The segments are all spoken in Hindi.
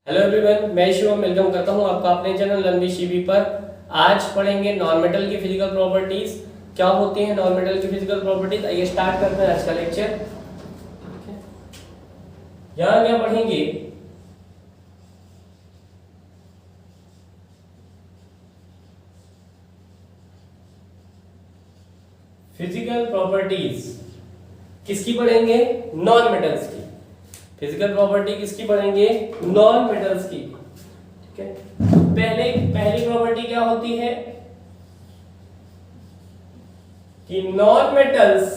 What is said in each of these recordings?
हेलो एवरीवन, मैं शिवम वेलकम करता हूं आपका अपने चैनल लर्न विद शिवी पर। आज पढ़ेंगे नॉन मेटल की फिजिकल प्रॉपर्टीज। क्या होती हैं नॉन मेटल की फिजिकल प्रॉपर्टीज? आइए स्टार्ट करते हैं आज का लेक्चर। यहाँ क्या पढ़ेंगे? फिजिकल प्रॉपर्टीज किसकी पढ़ेंगे? नॉन मेटल्स की। फिजिकल प्रॉपर्टी किसकी पढ़ेंगे? नॉन मेटल्स की। ठीक है, पहली प्रॉपर्टी क्या होती है कि non metals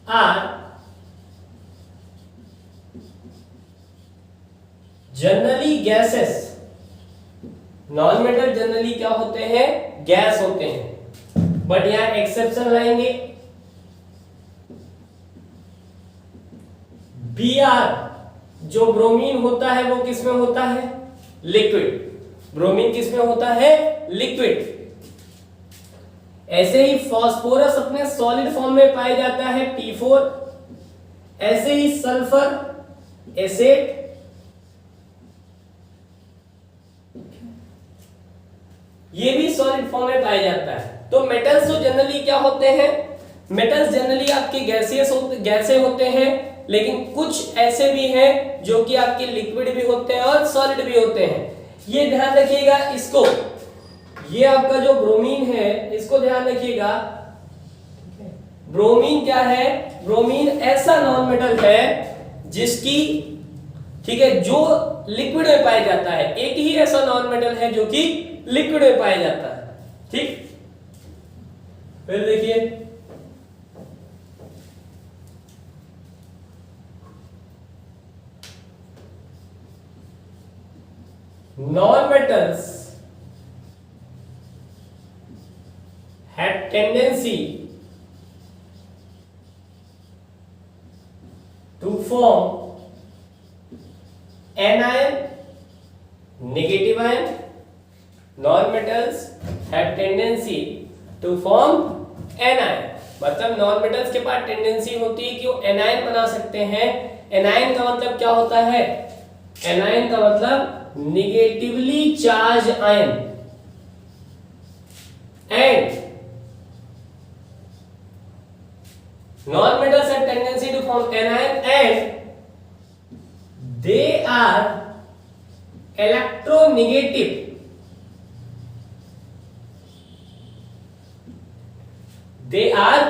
are generally gases. Non metal generally क्या होते हैं? गैस होते हैं। बट यहां एक्सेप्शन लाएंगे। Br जो ब्रोमीन होता है वो किस में होता है? लिक्विड। ब्रोमीन किस में होता है? लिक्विड। ऐसे ही फास्फोरस अपने सॉलिड फॉर्म में पाया जाता है, P4। ऐसे ही सल्फर एसिड, ये भी सॉलिड फॉर्म में पाया जाता है। तो मेटल्स तो जनरली क्या होते हैं? मेटल्स जनरली आपके गैसें होते हैं, लेकिन कुछ ऐसे भी हैं जो कि आपके लिक्विड भी होते हैं और सॉलिड भी होते हैं। ये ध्यान रखिएगा इसको। ये आपका जो ब्रोमीन है इसको ध्यान रखिएगा। ब्रोमीन क्या है? ब्रोमीन ऐसा नॉन मेटल है जिसकी, ठीक है, जो लिक्विड में पाया जाता है। एक ही ऐसा नॉन मेटल है जो कि लिक्विड में पाया जाता है। ठीक, फिर देखिए non-metals have tendency to form anion, negative ion. Non-metals have tendency to form anion। मतलब नॉन मेटल्स के पास टेंडेंसी होती है कि वो एनायन बना सकते हैं। एनायन का मतलब क्या होता है? एनायन का मतलब negatively charged ion, and non-metals have tendency to form anion and they are electronegative। they are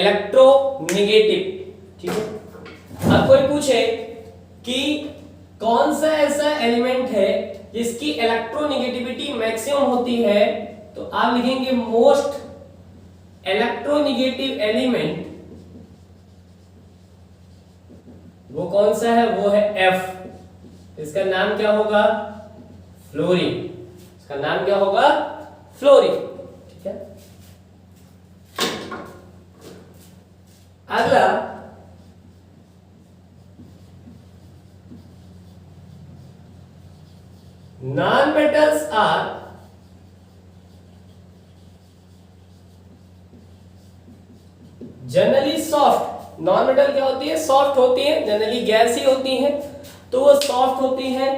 electronegative। ठीक है, अब कोई पूछे कि कौन सा ऐसा एलिमेंट है जिसकी इलेक्ट्रोनेगेटिविटी मैक्सिमम होती है, तो आप लिखेंगे मोस्ट इलेक्ट्रोनेगेटिव एलिमेंट। वो कौन सा है? वो है F। इसका नाम क्या होगा? फ्लोरीन। इसका नाम क्या होगा? फ्लोरीन। ठीक है, अगला non-metals are generally soft. Non metal क्या होती है? सॉफ्ट होती है। जनरली गैस ही होती है तो वो सॉफ्ट होती है।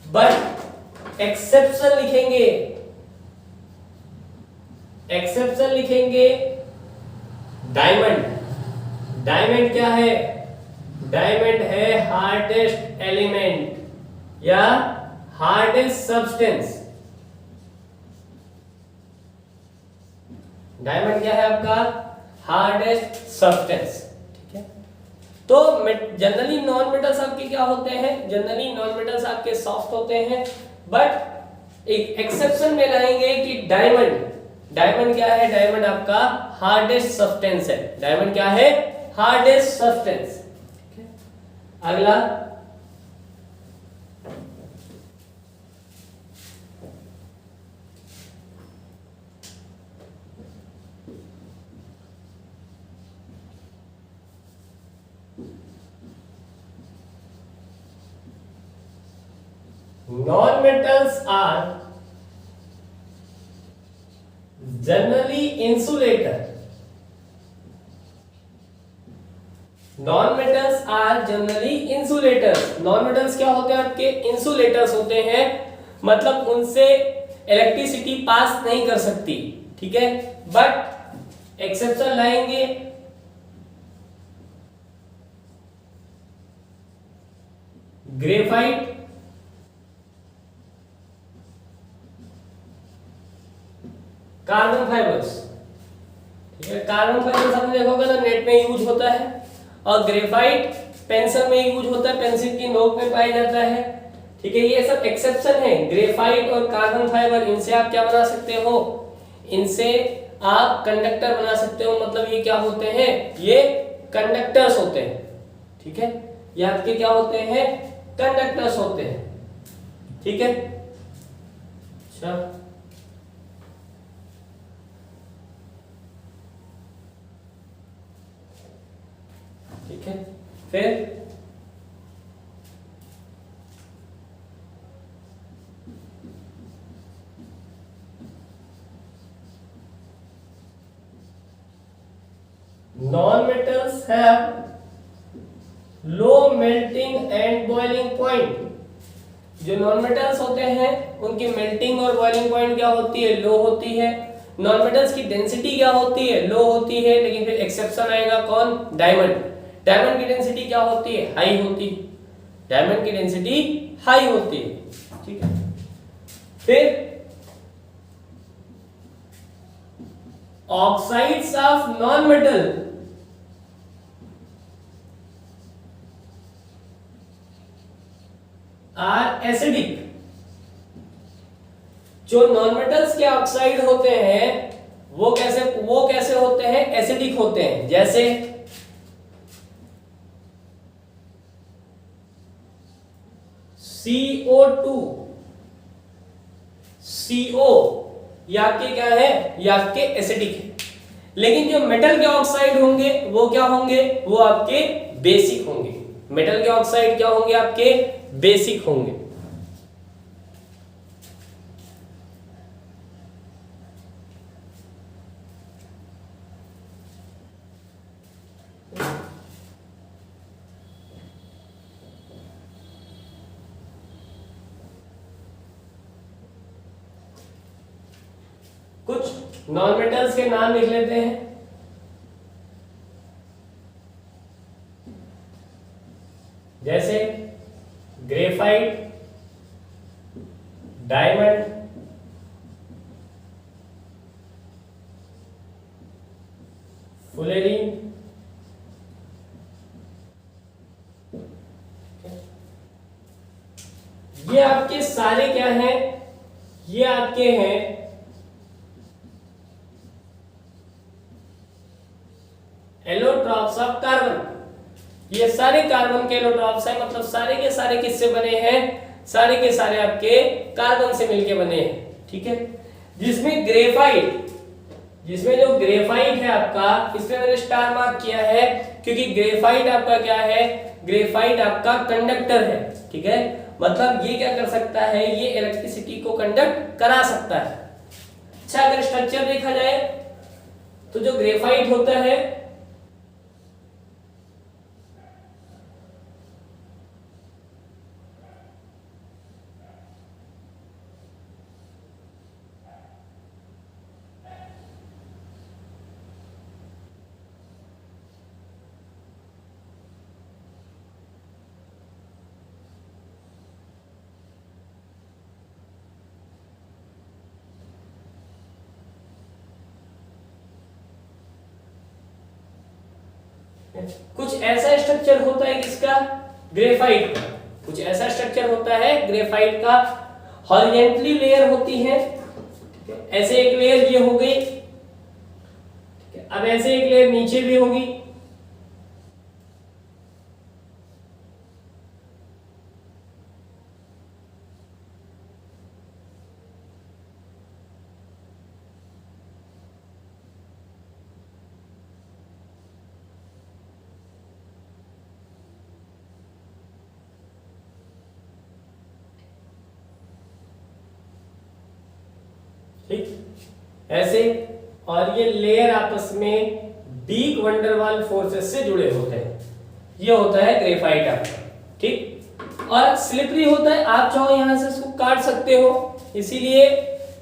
बट एक्सेप्शन लिखेंगे, एक्सेप्शन लिखेंगे डायमंड। डायमंड क्या है? डायमंड है हार्डेस्ट एलिमेंट या हार्डेस्ट सब्सटेंस। डायमंड क्या है आपका? Hardest substance. ठीक है, तो जनरली नॉन मेटल्स आपके क्या होते हैं? जनरली नॉन मेटल्स आपके सॉफ्ट होते हैं। बट एक एक्सेप्शन में लाएंगे कि डायमंड, डायमंड क्या है? डायमंड आपका हार्डेस्ट सब्सटेंस है। डायमंड क्या है? Hardest substance. ठीक है, अगला non-metals are generally insulator। Non metals are generally insulators. Non metals क्या होते हैं आपके? इंसुलेटर्स होते हैं, मतलब उनसे इलेक्ट्रिसिटी पास नहीं कर सकती, ठीक है। बट एक्सेप्शन लाएंगे, ग्रेफाइट, कार्बन फाइबर्स, ठीक है। कार्बन फाइबर्स आपने देखा होगा ना, नेट में यूज होता है, और ग्रेफाइट पेंसिल में यूज होता है, पेंसिल की नोक में पाया जाता है, ठीक है। ये सब एक्सेप्शन है, ग्रेफाइट और कार्बन फाइबर, इनसे आप क्या बना सकते हो? इनसे आप कंडक्टर बना सकते हो, मतलब ये क्या होते हैं? ये कंडक्टर्स होते हैं, ठीक है। ये आपके क्या होते हैं? कंडक्टर्स होते हैं, ठीक है। अच्छा, ठीक है। फिर non-metals have low melting and boiling point। जो नॉन मेटल्स होते हैं उनकी मेल्टिंग और बॉइलिंग पॉइंट क्या होती है? लो होती है। नॉन मेटल्स की डेंसिटी क्या होती है? लो होती है। लेकिन फिर एक्सेप्शन आएगा कौन? डायमंड। डायमंड की डेंसिटी क्या होती है? हाई होती है। डायमंड की डेंसिटी हाई होती है, ठीक है। फिर oxides of non metal are acidic. जो नॉन मेटल्स के ऑक्साइड होते हैं वो कैसे होते हैं? एसिडिक होते हैं। जैसे CO2, CO ये आपके क्या है? ये आपके एसिडिक है। लेकिन जो मेटल के ऑक्साइड होंगे वो क्या होंगे? वो आपके बेसिक होंगे। मेटल के ऑक्साइड क्या होंगे? आपके बेसिक होंगे। कुछ नॉन मेटल्स के नाम लिख लेते हैं। जैसे ग्रेफाइट, डायमंड, फुलेरिन, ये आपके सारे क्या हैं? ये आपके हैं एलोट्रॉप्स ऑफ कार्बन। ये सारे कार्बन के एलोट्रॉप्स हैं, मतलब सारे के सारे किससे बने हैं? सारे के सारे आपके कार्बन से मिलके बने हैं, ठीक है। जिसमें जो ग्रेफाइट है आपका, इसमें मैंने स्टार मार्क किया है क्योंकि ग्रेफाइट आपका क्या है? ग्रेफाइट आपका कंडक्टर है, ठीक है। मतलब ये क्या कर सकता है? ये इलेक्ट्रिसिटी को कंडक्ट करा सकता है। अच्छा, अगर स्ट्रक्चर देखा जाए तो जो ग्रेफाइट होता है कुछ ऐसा स्ट्रक्चर होता है किसका? ग्रेफाइट का। कुछ ऐसा स्ट्रक्चर होता है ग्रेफाइट का। हॉरिजॉन्टली लेयर होती है, ऐसे एक लेयर ये हो गई, अब ऐसे एक लेयर नीचे भी होगी, ठीक ऐसे। और ये लेयर आपस में वीक वंडरवाल फोर्सेस से जुड़े होते हैं। ये होता है ग्रेफाइट आपका, ठीक। और स्लिपरी होता है, आप चाहो यहां से इसको काट सकते हो, इसीलिए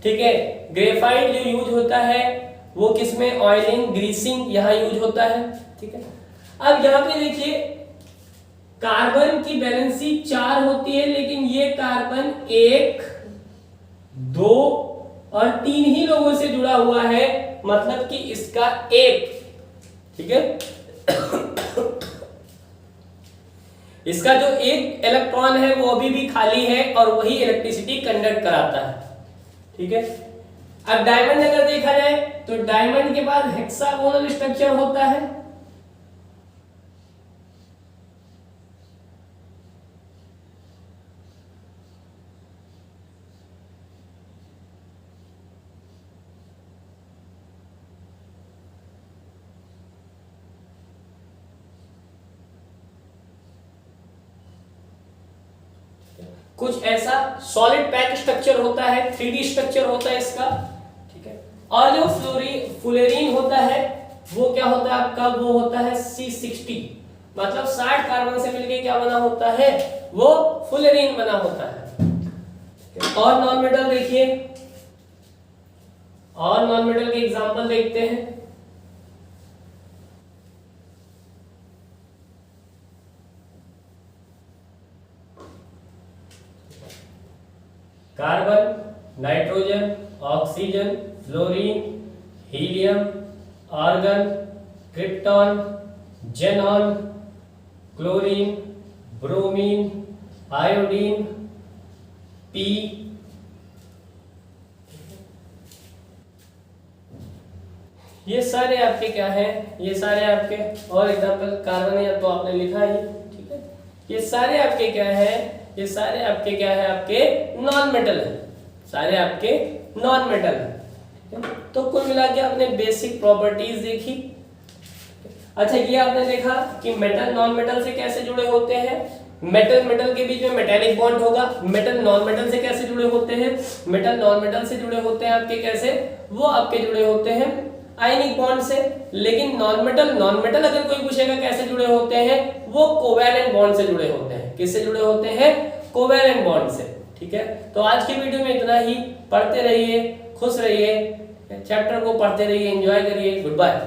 ठीक है। ग्रेफाइट जो यूज होता है वो किसमें, ऑयलिंग ग्रीसिंग यहां यूज होता है, ठीक है। अब यहां पे देखिए कार्बन की वैलेंसी 4 होती है, लेकिन ये कार्बन 1 2 और 3 ही लोगों से जुड़ा हुआ है, मतलब कि इसका 1, ठीक है। इसका जो 1 इलेक्ट्रॉन है वो अभी भी खाली है और वही इलेक्ट्रिसिटी कंडक्ट कराता है, ठीक है। अब डायमंड अगर देखा जाए तो डायमंड के पास हेक्सागोनल स्ट्रक्चर होता है, कुछ ऐसा सॉलिड पैक स्ट्रक्चर होता है, 3D स्ट्रक्चर होता है इसका, ठीक है। और जो फुलेरीन होता है वो क्या होता है आपका, वो होता है C60, मतलब 60 कार्बन से मिलके क्या बना होता है, वो फुलेरीन बना होता है। और नॉन मेटल देखिए, और नॉन मेटल के एग्जांपल देखते हैं। Carbon, nitrogen, oxygen, fluorine, helium, argon, krypton, xenon, chlorine, bromine, iodine, P, ये सारे आपके क्या है, ये सारे आपके, और एग्जांपल कार्बन या तो आपने लिखा ही, ठीक है। ये सारे आपके क्या है, ये सारे आपके क्या है, आपके नॉन मेटल है, सारे आपके नॉन मेटल है, ठीक है। तो कुल मिला के आपने बेसिक प्रॉपर्टीज देखी। अच्छा, ये आपने देखा कि मेटल नॉन मेटल से कैसे जुड़े होते हैं, मेटल मेटल के बीच में मेटेलिक बॉन्ड होगा, मेटल नॉन मेटल से कैसे जुड़े होते हैं, मेटल नॉन मेटल से जुड़े होते हैं आपके कैसे, वो आपके जुड़े होते हैं आयनिक बॉन्ड से। लेकिन नॉन मेटल अगर कोई पूछेगा कैसे जुड़े होते हैं, वो कोवैलेंट बॉन्ड से जुड़े होते हैं। किससे जुड़े होते हैं, कोवैलेंट बॉन्ड से, ठीक है। तो आज की वीडियो में इतना ही, पढ़ते रहिए, खुश रहिए, चैप्टर को पढ़ते रहिए, एंजॉय करिए, गुड बाय।